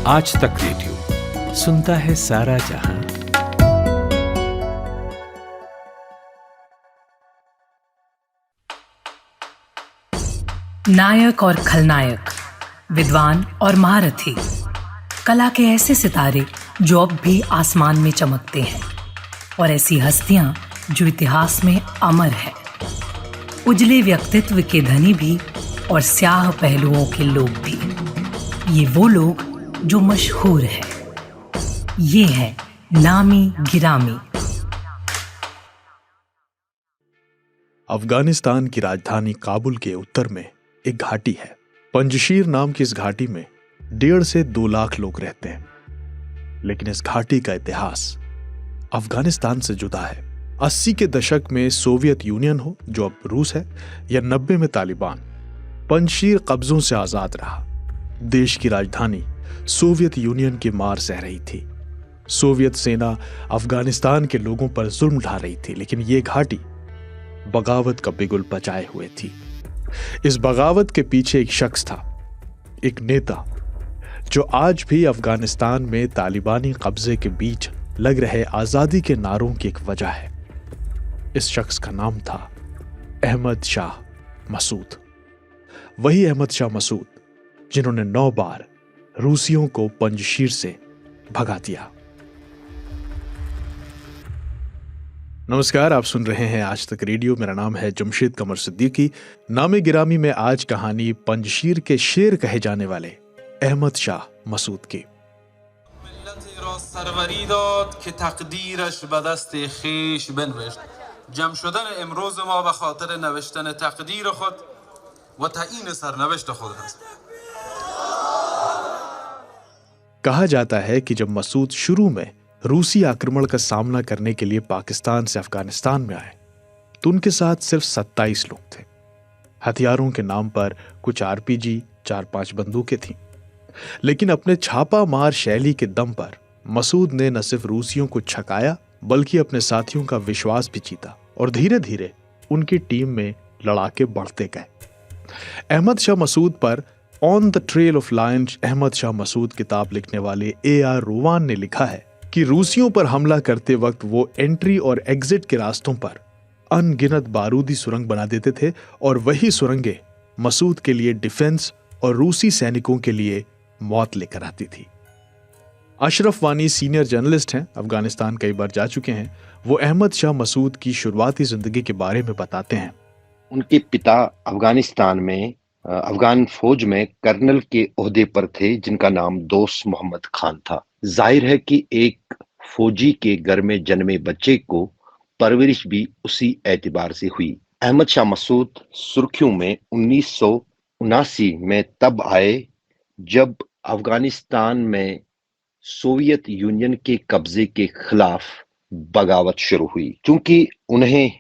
आज तक रेडियो सुनता है सारा जहां। नायक और खलनायक, विद्वान और महारथी, कला के ऐसे सितारे जो अब भी आसमान में चमकते हैं, और ऐसी हस्तियां जो इतिहास में अमर है। उजले व्यक्तित्व के धनी भी और स्याह पहलुओं के लोग भी। ये वो लोग जो मशहूर हैं। ये है नामी गिरामी। अफगानिस्तान की राजधानी काबुल के उत्तर में एक घाटी है। पंजशीर नाम की इस घाटी में 1.5 से 2 लाख लोग रहते हैं। लेकिन इस घाटी का इतिहास अफगानिस्तान से जुदा है। 80 के दशक में सोवियत यूनियन हो, जो अब रूस है, या 90 में तालिबान, पंजशीर कब्जों से आजाद रहा। देश की राजधानी सोवियत यूनियन की मार सह रही थी। सोवियत सेना अफगानिस्तान के लोगों पर जुल्म ढा रही थी, लेकिन यह घाटी बगावत का बिगुल बचाए हुए थी। इस बगावत के पीछे एक शख्स था, एक नेता, जो आज भी अफगानिस्तान में तालिबानी कब्जे के बीच लग रहे आजादी के नारों की एक वजह है। इस शख्स का नाम था अहमद शाह मसूद। वही अहमद शाह मसूद जिन्होंने 9 बार रूसियों को पंजशीर से भगा दिया। नमस्कार, आप सुन रहे हैं आज तक रेडियो। मेरा नाम है जमशेद कमर सिद्दीकी। नामे गिरामी में आज कहानी पंजशीर के शेर कहे जाने वाले अहमद शाह मसूद की। जम शुदन इमरोज मा बखातिर नविश्तन तकदीर खुद व तईन सरनविश्त खुद है। कहा जाता है कि जब मसूद शुरू में रूसी आक्रमण का सामना करने के लिए पाकिस्तान से अफगानिस्तान में आए, तो उनके साथ सिर्फ 27 लोग थे। हथियारों के नाम पर कुछ आरपीजी, 4-5 बंदूकें थीं। लेकिन अपने छापा मार शैली के दम पर मसूद ने न सिर्फ रूसियों को छकाया, बल्कि अपने साथियों का विश्वास भी जीता, और धीरे धीरे उनकी टीम में लड़ाके बढ़ते गए। अहमद शाह मसूद पर on the trail of lions Ahmad Shah Massoud किताब लिखने वाले A.R. रोवान ने लिखा है कि रूसियों पर हमला करते वक्त वो एंट्री और एग्जिट के रास्तों पर अनगिनत बारूदी सुरंग बना देते थे, और वही सुरंगें मसूद के लिए डिफेंस और रूसी सैनिकों के लिए मौत लेकर आती थी। अशरफ वानी सीनियर जर्नलिस्ट हैं, अफगानिस्तान कई बार जा चुके हैं। वो अहमद शाह मसूद की शुरुआती जिंदगी के बारे में बताते हैं। उनके पिता अफगानिस्तान में अफगान फौज में कर्नल के ओहदे पर थे, जिनका नाम दोस्त मोहम्मद खान था। जाहिर है कि एक फौजी के घर में जन्मे बच्चे को परवरिश भी उसी एतबार से हुई। अहमद शाह मसूद सुर्खियों में 1979 में तब आए जब अफगानिस्तान में सोवियत यूनियन के कब्जे के खिलाफ बगावत शुरू हुई। चूंकि उन्हें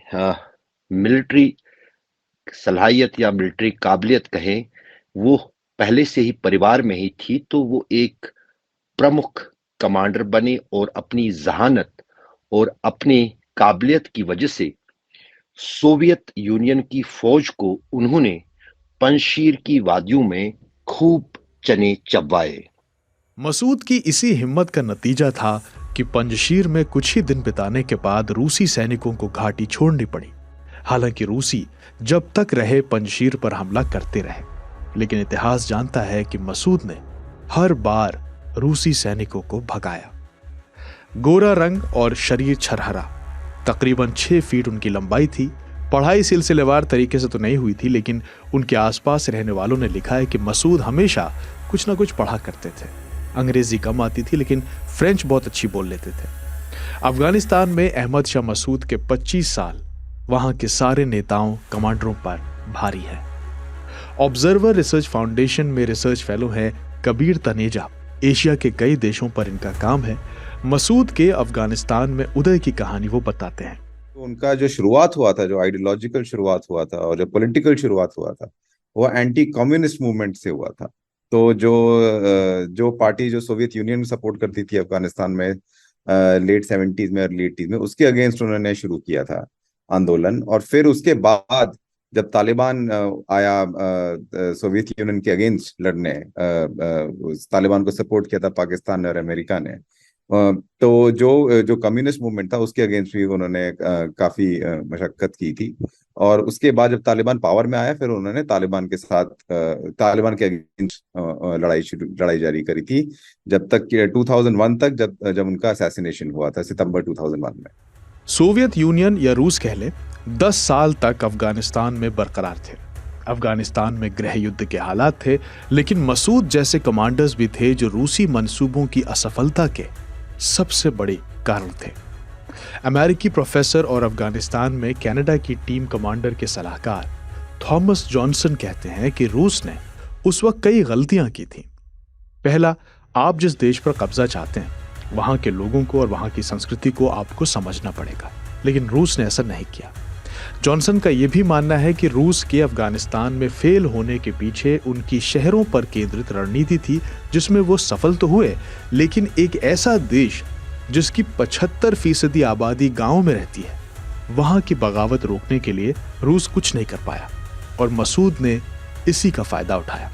मिलिट्री सलाहियत या मिलिट्री काबिलियत कहें, वो पहले से ही परिवार में ही थी, तो वो एक प्रमुख कमांडर बने और अपनी जहानत और अपनी काबिलियत की वजह से सोवियत यूनियन की फौज को उन्होंने पंजशीर की वादियों में खूब चने चबवाए। मसूद की इसी हिम्मत का नतीजा था कि पंजशीर में कुछ ही दिन बिताने के बाद रूसी सैनिकों को घाटी छोड़नी पड़ी। हालांकि रूसी जब तक रहे पंजशीर पर हमला करते रहे, लेकिन इतिहास जानता है कि मसूद ने हर बार रूसी सैनिकों को भगाया। गोरा रंग और शरीर छरहरा, तकरीबन 6 फीट उनकी लंबाई थी। पढ़ाई सिलसिलेवार तरीके से तो नहीं हुई थी, लेकिन उनके आसपास रहने वालों ने लिखा है कि मसूद हमेशा कुछ ना कुछ पढ़ा करते थे। अंग्रेजी कम आती थी, लेकिन फ्रेंच बहुत अच्छी बोल लेते थे। अफगानिस्तान में अहमद शाह मसूद के 25 साल वहां के सारे नेताओं, कमांडरों पर भारी है। ऑब्जर्वर रिसर्च फाउंडेशन में रिसर्च फेलो हैं कबीर तनेजा। एशिया के कई देशों पर इनका काम है। मसूद के अफगानिस्तान में उदय की कहानी वो बताते हैं। तो उनका जो शुरुआत हुआ था, जो आइडियोलॉजिकल शुरुआत हुआ था और जो पॉलिटिकल शुरुआत हुआ था, वो एंटी कम्युनिस्ट मूवमेंट से हुआ था। तो जो पार्टी जो सोवियत यूनियन सपोर्ट करती थी अफगानिस्तान में लेट 70s में, अर्ली 80s में, उसके अगेंस्ट उन्होंने शुरू किया था आंदोलन। और फिर उसके बाद जब तालिबान आया सोवियत यूनियन के अगेंस्ट लड़ने, तालिबान को सपोर्ट किया था पाकिस्तान और अमेरिका ने। तो जो जो कम्युनिस्ट मूवमेंट था उसके अगेंस्ट भी उन्होंने काफी मशक्कत की थी। और उसके बाद जब तालिबान पावर में आया, फिर उन्होंने तालिबान के साथ तालिबान के अगेंस्ट लड़ाई जारी करी थी, जब तक कि 2001 तक, जब उनका असैसिनेशन हुआ था सितंबर 2001 में। सोवियत यूनियन या रूस कह ले 10 साल तक अफगानिस्तान में बरकरार थे। अफगानिस्तान में गृह युद्ध के हालात थे, लेकिन मसूद जैसे कमांडर्स भी थे जो रूसी मंसूबों की असफलता के सबसे बड़े कारण थे। अमेरिकी प्रोफेसर और अफगानिस्तान में कनाडा की टीम कमांडर के सलाहकार थॉमस जॉनसन कहते हैं कि रूस ने उस वक्त कई गलतियां की थीं। पहला, आप जिस देश पर कब्जा चाहते हैं वहां के लोगों को और वहां की संस्कृति को आपको समझना पड़ेगा, लेकिन रूस ने ऐसा नहीं किया। जॉनसन का यह भी मानना है कि रूस के अफगानिस्तान में फेल होने के पीछे उनकी शहरों पर केंद्रित रणनीति थी, जिसमें वो सफल तो हुए, लेकिन एक ऐसा देश जिसकी 75% आबादी गांव में रहती है, वहां की बगावत रोकने के लिए रूस कुछ नहीं कर पाया और मसूद ने इसी का फायदा उठाया।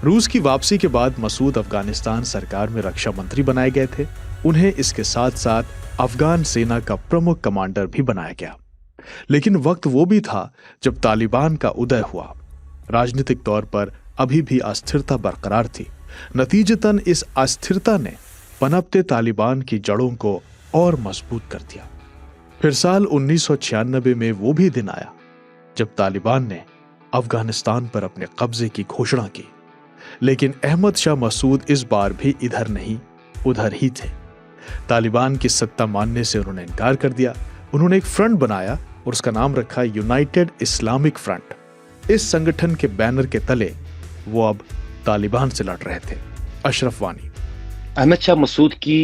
रूस की वापसी के बाद मसूद अफगानिस्तान सरकार में रक्षा मंत्री बनाए गए थे। उन्हें इसके साथ साथ अफगान सेना का प्रमुख कमांडर भी बनाया गया। लेकिन वक्त वो भी था जब तालिबान का उदय हुआ। राजनीतिक तौर पर अभी भी अस्थिरता बरकरार थी। नतीजतन इस अस्थिरता ने पनपते तालिबान की जड़ों को और मजबूत कर दिया। फिर साल 1996 में वो भी दिन आया जब तालिबान ने अफगानिस्तान पर अपने कब्जे की घोषणा की। लेकिन अहमद शाह मसूद इस बार भी इधर नहीं उधर ही थे। तालिबान की सत्ता मानने से उन्होंने इनकार कर दिया। उन्होंने एक फ्रंट बनाया और उसका नाम रखा यूनाइटेड इस्लामिक फ्रंट। इस संगठन के बैनर के तले वो अब तालिबान से लड़ रहे थे। अशरफ वानी। अहमद शाह मसूद की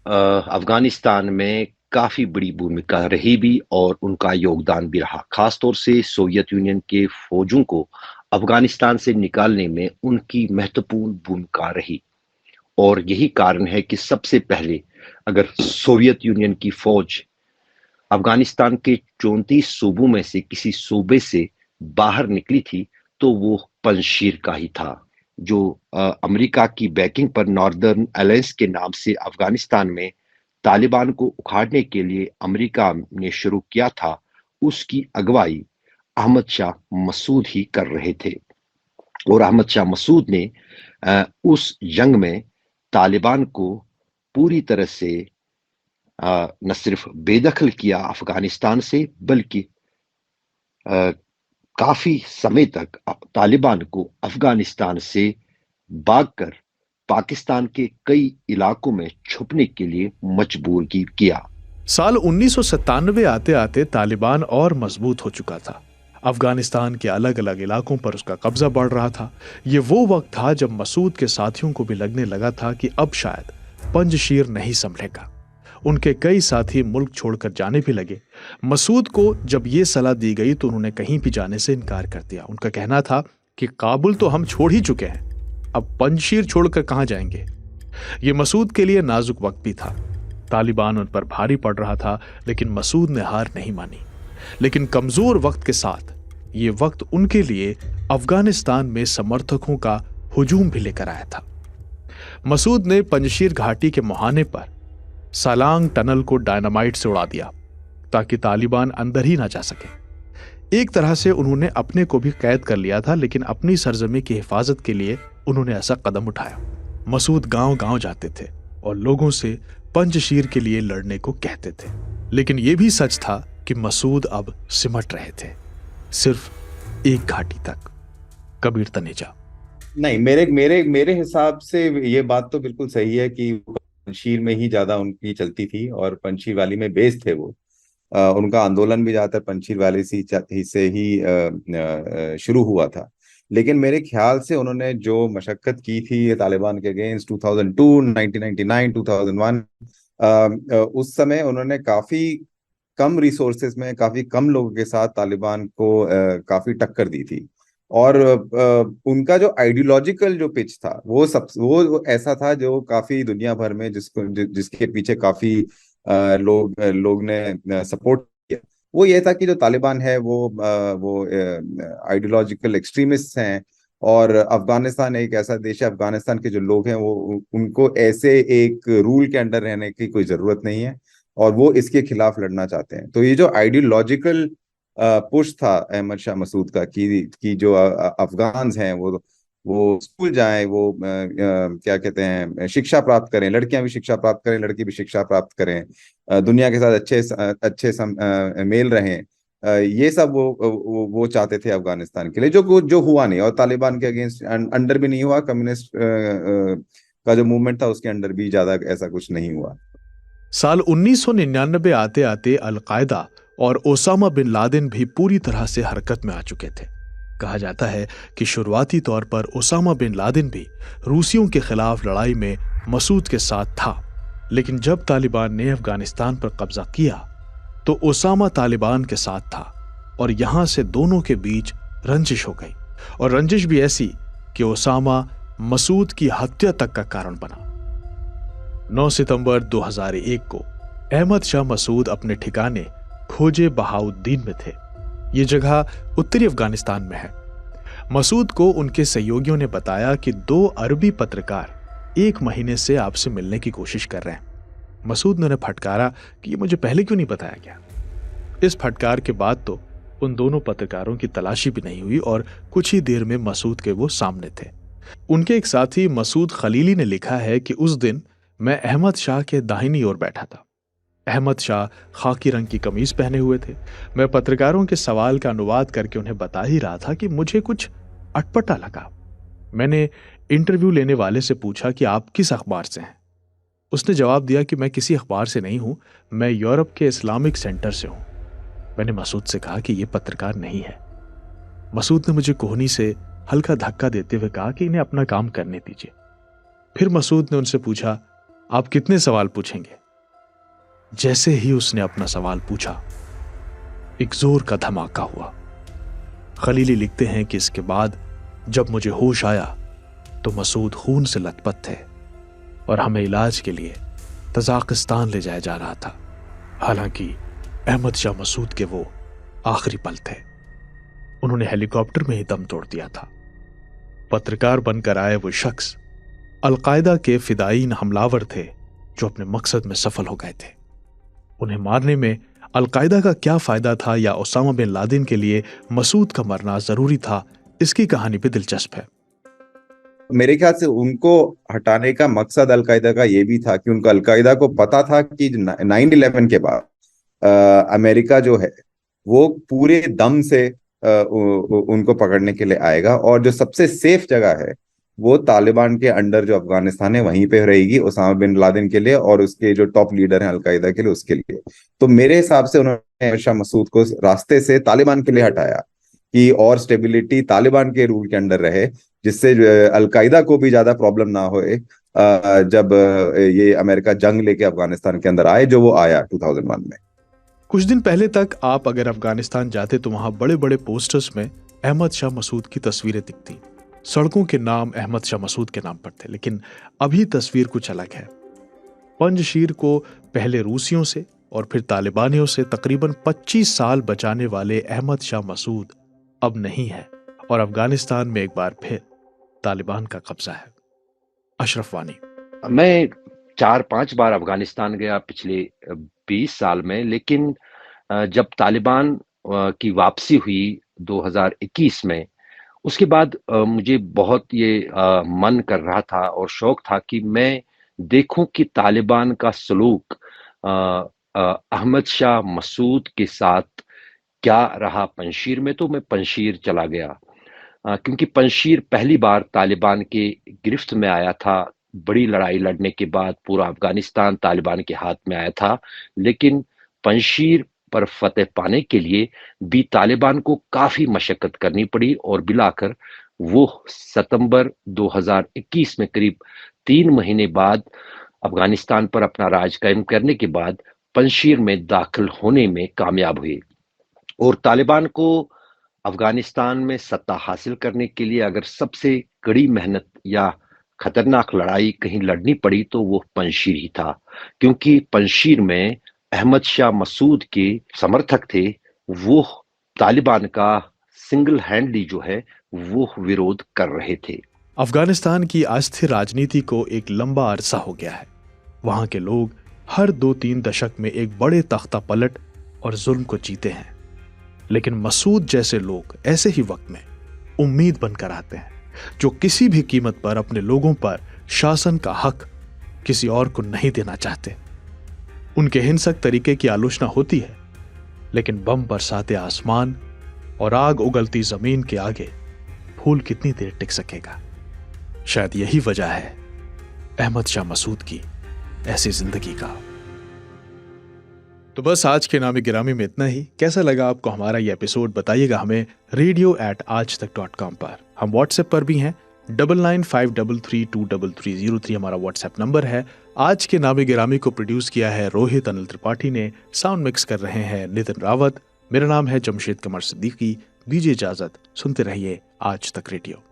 अफगानिस्तान में काफी बड़ी भूमिका रही भी और उनका योगदान भी रहा। खासतौर से सोवियत यूनियन के फौजों को अफगानिस्तान से निकालने में उनकी महत्वपूर्ण भूमिका रही। और यही कारण है कि सबसे पहले अगर सोवियत यूनियन की फौज अफगानिस्तान के 34 सूबों में से किसी सूबे से बाहर निकली थी तो वो पंजशीर का ही था, जो अमेरिका की बैकिंग पर नॉर्दर्न अलायंस के नाम से अफगानिस्तान में तालिबान को उखाड़ने के लिए अमेरिका ने शुरू किया था। उसकी अगुवाई अहमद शाह मसूद ही कर रहे थे। और अहमद शाह मसूद ने उस जंग में तालिबान को पूरी तरह से न सिर्फ बेदखल किया अफगानिस्तान से, बल्कि काफी समय तक तालिबान को अफगानिस्तान से भागकर पाकिस्तान के कई इलाकों में छुपने के लिए मजबूर किया। साल 1997 आते आते तालिबान और मजबूत हो चुका था। अफगानिस्तान के अलग अलग इलाकों पर उसका कब्जा बढ़ रहा था। ये वो वक्त था जब मसूद के साथियों को भी लगने लगा था कि अब शायद पंजशीर नहीं संभलेगा। उनके कई साथी मुल्क छोड़कर जाने भी लगे। मसूद को जब ये सलाह दी गई तो उन्होंने कहीं भी जाने से इनकार कर दिया। उनका कहना था कि काबुल तो हम छोड़ ही चुके हैं, अब पंजशीर छोड़कर कहां जाएंगे। ये मसूद के लिए नाजुक वक्त भी था। तालिबान उन पर भारी पड़ रहा था, लेकिन मसूद ने हार नहीं मानी। लेकिन कमजोर वक्त के साथ ये वक्त उनके लिए अफगानिस्तान में समर्थकों का हुजूम भी लेकर आया था। मसूद ने पंजशीर घाटी के मुहाने पर सालांग टनल को डायनामाइट से उड़ा दिया ताकि तालिबान अंदर ही ना जा सके। एक तरह से उन्होंने अपने को भी कैद कर लिया था, लेकिन अपनी सरजमी की हिफाजत के लिए उन्होंने ऐसा कदम उठाया। मसूद गांव-गांव जाते थे और लोगों से पंजशीर के लिए लड़ने को कहते थे। लेकिन यह भी सच था कि मसूद अब सिमट रहे थे सिर्फ एक घाटी तक, कबीर तनेजा। नहीं, मेरे हिसाब से ये बात तो बिल्कुल सही है कि पंजशीर में ही ज्यादा उनकी चलती थी और पंजशीर वैली में बेस थे वो। उनका आंदोलन भी ज्यादातर पंजशीर वैली से ही शुरू हुआ था। लेकिन मेरे ख्याल से उन्होंने जो मशक्कत की थी तालिबान के अगेंस्ट 2002, 1999, 2001, उस समय उन्होंने काफी कम रिसोर्सेज में काफी कम लोगों के साथ तालिबान को काफी टक्कर दी थी। और उनका जो आइडियोलॉजिकल जो पिच था वो ऐसा था जो काफी दुनिया भर में जिसके पीछे काफी लोग ने सपोर्ट किया। वो ये था कि जो तालिबान है वो आइडियोलॉजिकल एक्सट्रीमिस्ट हैं, और अफगानिस्तान एक ऐसा देश है, अफगानिस्तान के जो लोग हैं वो उनको ऐसे एक रूल के अंडर रहने की कोई जरूरत नहीं है, और वो इसके खिलाफ लड़ना चाहते हैं। तो ये जो आइडियोलॉजिकल पुश था अहमद शाह मसूद का कि जो अफगान्स हैं वो स्कूल जाएं, वो क्या कहते हैं, शिक्षा प्राप्त करें, लड़कियां भी शिक्षा प्राप्त करें, लड़की भी शिक्षा प्राप्त करें, दुनिया के साथ मेल रहें, ये सब वो चाहते थे अफगानिस्तान के लिए, जो हुआ नहीं, और तालिबान के अगेंस्ट अंडर भी नहीं हुआ, कम्युनिस्ट का जो मूवमेंट था उसके अंडर भी ज्यादा ऐसा कुछ नहीं हुआ। साल 1999 आते आते अलकायदा और ओसामा बिन लादेन भी पूरी तरह से हरकत में आ चुके थे। कहा जाता है कि शुरुआती तौर पर ओसामा बिन लादेन भी रूसियों के खिलाफ लड़ाई में मसूद के साथ था, लेकिन जब तालिबान ने अफगानिस्तान पर कब्जा किया तो ओसामा तालिबान के साथ था, और यहां से दोनों के बीच रंजिश हो गई, और रंजिश भी ऐसी कि ओसामा मसूद की हत्या तक का कारण बना। 9 सितंबर 2001 को अहमद शाह मसूद अपने ठिकाने खोजे बहाउद्दीन में थे। ये जगह उत्तरी अफगानिस्तान में है। मसूद को उनके सहयोगियों ने बताया कि 2 अरबी पत्रकार 1 महीने से आपसे मिलने की कोशिश कर रहे हैं। मसूद ने उन्हें फटकारा कि ये मुझे पहले क्यों नहीं बताया गया। इस फटकार के बाद तो उन दोनों पत्रकारों की तलाशी भी नहीं हुई, और कुछ ही देर में मसूद के वो सामने थे। उनके एक साथी मसूद खलीली ने लिखा है कि उस दिन मैं अहमद शाह के दाहिनी ओर बैठा था। अहमद शाह खाकी रंग की कमीज पहने हुए थे। मैं पत्रकारों के सवाल का अनुवाद करके उन्हें बता ही रहा था कि मुझे कुछ अटपटा लगा। मैंने इंटरव्यू लेने वाले से पूछा कि आप किस अखबार से हैं। उसने जवाब दिया कि मैं किसी अखबार से नहीं हूं, मैं यूरोप के इस्लामिक सेंटर से हूं। मैंने मसूद से कहा कि यह पत्रकार नहीं है। मसूद ने मुझे कोहनी से हल्का धक्का देते हुए कहा कि इन्हें अपना काम करने दीजिए। फिर मसूद ने उनसे पूछा, आप कितने सवाल पूछेंगे? जैसे ही उसने अपना सवाल पूछा, एक जोर का धमाका हुआ। खलीली लिखते हैं कि इसके बाद जब मुझे होश आया तो मसूद खून से लथपथ थे और हमें इलाज के लिए तजाकिस्तान ले जाया जा रहा था। हालांकि अहमद शाह मसूद के वो आखिरी पल थे। उन्होंने हेलीकॉप्टर में ही दम तोड़ दिया था। पत्रकार बनकर आए वो शख्स अलकायदा के फिदायीन हमलावर थे जो अपने मकसद में सफल हो गए थे। उन्हें मारने में अलकायदा का क्या फायदा था, या ओसामा बिन लादेन के लिए मसूद का मरना जरूरी था, इसकी कहानी भी दिलचस्प है। मेरे ख्याल से उनको हटाने का मकसद अलकायदा का ये भी था कि उनको अलकायदा को पता था कि 9/11 के बाद अमेरिका जो है वो पूरे दम से उनको पकड़ने के लिए आएगा, और जो सबसे सेफ जगह है वो तालिबान के अंडर जो अफगानिस्तान है वहीं पे रहेगी ओसामा बिन लादेन के लिए और उसके जो टॉप लीडर हैं अलकायदा के लिए, उसके लिए। तो मेरे हिसाब से उन्होंने शाह मसूद को रास्ते से तालिबान के लिए हटाया कि और स्टेबिलिटी तालिबान के रूल के अंडर रहे, जिससे अलकायदा को भी ज्यादा प्रॉब्लम ना होए जब ये अमेरिका जंग लेके अफगानिस्तान के अंदर आए, जो वो आया 2001 में। कुछ दिन पहले तक आप अगर अफगानिस्तान जाते तो वहां बड़े बड़े पोस्टर्स में अहमद शाह मसूद की तस्वीरें दिखती। सड़कों के नाम अहमद शाह मसूद के नाम पर थे। लेकिन अभी तस्वीर कुछ अलग है। पंजशीर को पहले रूसियों से और फिर तालिबानियों से तकरीबन 25 साल बचाने वाले अहमद शाह मसूद अब नहीं है, और अफगानिस्तान में एक बार फिर तालिबान का कब्जा है। अशरफ वानी। मैं 4-5 बार अफगानिस्तान गया पिछले 20 साल में, लेकिन जब तालिबान की वापसी हुई 2021 में, उसके बाद मुझे बहुत ये मन कर रहा था और शौक था कि मैं देखूं कि तालिबान का सलूक अहमद शाह मसूद के साथ क्या रहा पंजशीर में। तो मैं पंजशीर चला गया क्योंकि पंजशीर पहली बार तालिबान के गिरफ्त में आया था। बड़ी लड़ाई लड़ने के बाद पूरा अफगानिस्तान तालिबान के हाथ में आया था, लेकिन पंजशीर पर फतेह पाने के लिए भी तालिबान को काफी मशक्कत करनी पड़ी, और बिलाकर वो सितंबर 2021 में करीब 3 महीने बाद अफगानिस्तान पर अपना राज कायम करने के बाद पंजशीर में दाखिल होने में कामयाब हुए। और तालिबान को अफगानिस्तान में सत्ता हासिल करने के लिए अगर सबसे कड़ी मेहनत या खतरनाक लड़ाई कहीं लड़नी पड़ी तो वो पंजशीर ही था, क्योंकि पंजशीर में अहमद शाह मसूद के समर्थक थे वो तालिबान का सिंगल हैंडली जो है वो विरोध कर रहे थे। अफगानिस्तान की अस्थिर राजनीति को एक लंबा अरसा हो गया है। वहां के लोग हर 2-3 दशक में एक बड़े तख्ता पलट और जुल्म को जीते हैं, लेकिन मसूद जैसे लोग ऐसे ही वक्त में उम्मीद बनकर आते हैं, जो किसी भी कीमत पर अपने लोगों पर शासन का हक किसी और को नहीं देना चाहते। उनके हिंसक तरीके की आलोचना होती है, लेकिन बम बरसाते आसमान और आग उगलती जमीन के आगे फूल कितनी देर टिक सकेगा। शायद यही वजह है अहमद शाह मसूद की ऐसी जिंदगी का। तो बस आज के नामी गिरामी में इतना ही। कैसा लगा आपको हमारा ये एपिसोड, बताइएगा हमें radio@aajtak.com पर। हम व्हाट्सएप पर भी हैं, 9953323303 हमारा व्हाट्सएप नंबर है। आज के नामी गिरामी को प्रोड्यूस किया है रोहित अनिल त्रिपाठी ने, साउंड मिक्स कर रहे हैं नितिन रावत। मेरा नाम है जमशेद कमर सिद्दीकी। दीजिए इजाजत, सुनते रहिए आज तक रेडियो।